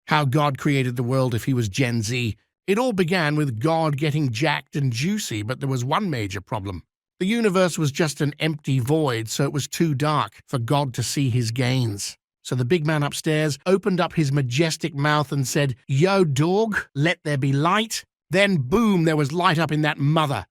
how God created the world if he was Gen Z. It all began with God getting jacked and juicy, but there was one major problem. The universe was just an empty void, so it was too dark for God to see his gains. So the big man upstairs opened up his majestic mouth and said, "Yo, dog, let there be light." Then, boom, there was light up in that mother.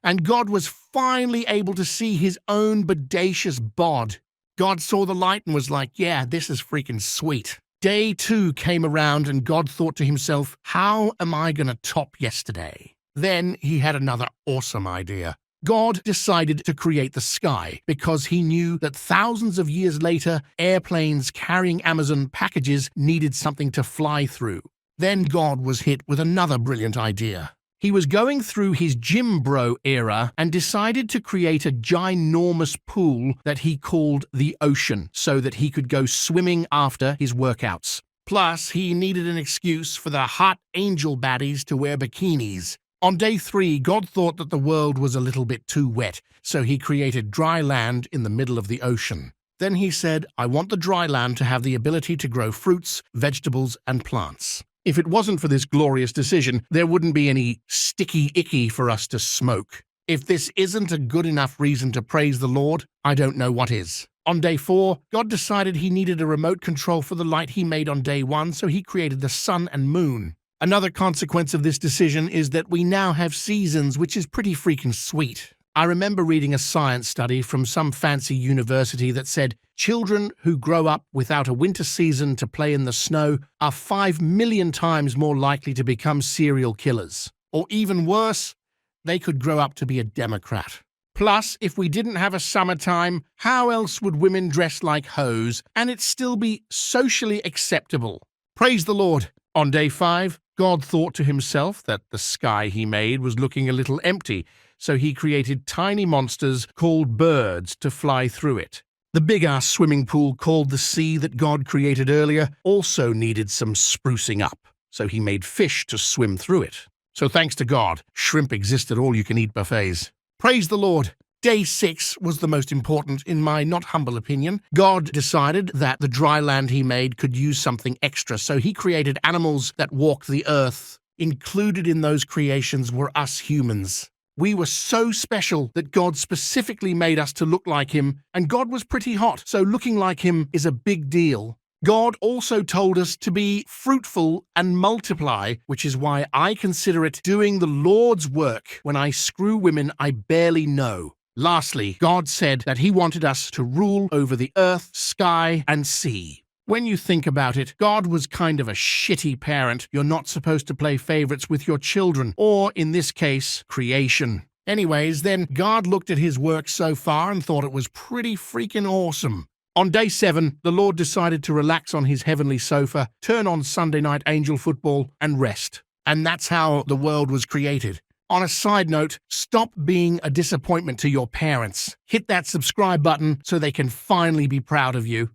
And God was finally able to see his own bodacious bod. God saw the light and was like, yeah, this is freaking sweet. Day 2 came around and God thought to himself, how am I going to top yesterday? Then he had another awesome idea. God decided to create the sky because he knew that thousands of years later, airplanes carrying Amazon packages needed something to fly through. Then God was hit with another brilliant idea. He was going through his gym bro era and decided to create a ginormous pool that he called the ocean so that he could go swimming after his workouts. Plus, he needed an excuse for the hot angel baddies to wear bikinis. On day 3, God thought that the world was a little bit too wet, so he created dry land in the middle of the ocean. Then he said, I want the dry land to have the ability to grow fruits, vegetables, and plants. If it wasn't for this glorious decision, there wouldn't be any sticky icky for us to smoke. If this isn't a good enough reason to praise the Lord, I don't know what is. On day 4, God decided he needed a remote control for the light he made on day 1, so he created the sun and moon. Another consequence of this decision is that we now have seasons, which is pretty freaking sweet. I remember reading a science study from some fancy university that said children who grow up without a winter season to play in the snow are 5 million times more likely to become serial killers. Or even worse, they could grow up to be a Democrat. Plus, if we didn't have a summertime, how else would women dress like hoes and it still be socially acceptable? Praise the Lord. On day 5, God thought to himself that the sky he made was looking a little empty, so he created tiny monsters called birds to fly through it. The big-ass swimming pool called the sea that God created earlier also needed some sprucing up, so he made fish to swim through it. So thanks to God, shrimp exist at all-you-can-eat buffets. Praise the Lord! Day 6 was the most important, in my not humble opinion. God decided that the dry land he made could use something extra, so he created animals that walk the earth. Included in those creations were us humans. We were so special that God specifically made us to look like him, and God was pretty hot, so looking like him is a big deal. God also told us to be fruitful and multiply, which is why I consider it doing the Lord's work when I screw women I barely know. Lastly, God said that he wanted us to rule over the earth, sky, and sea. When you think about it, God was kind of a shitty parent. You're not supposed to play favorites with your children, or in this case, creation. Anyways, then God looked at his work so far and thought it was pretty freaking awesome. On day 7, the Lord decided to relax on his heavenly sofa, turn on Sunday night angel football, and rest. And that's how the world was created. On a side note, stop being a disappointment to your parents. Hit that subscribe button so they can finally be proud of you.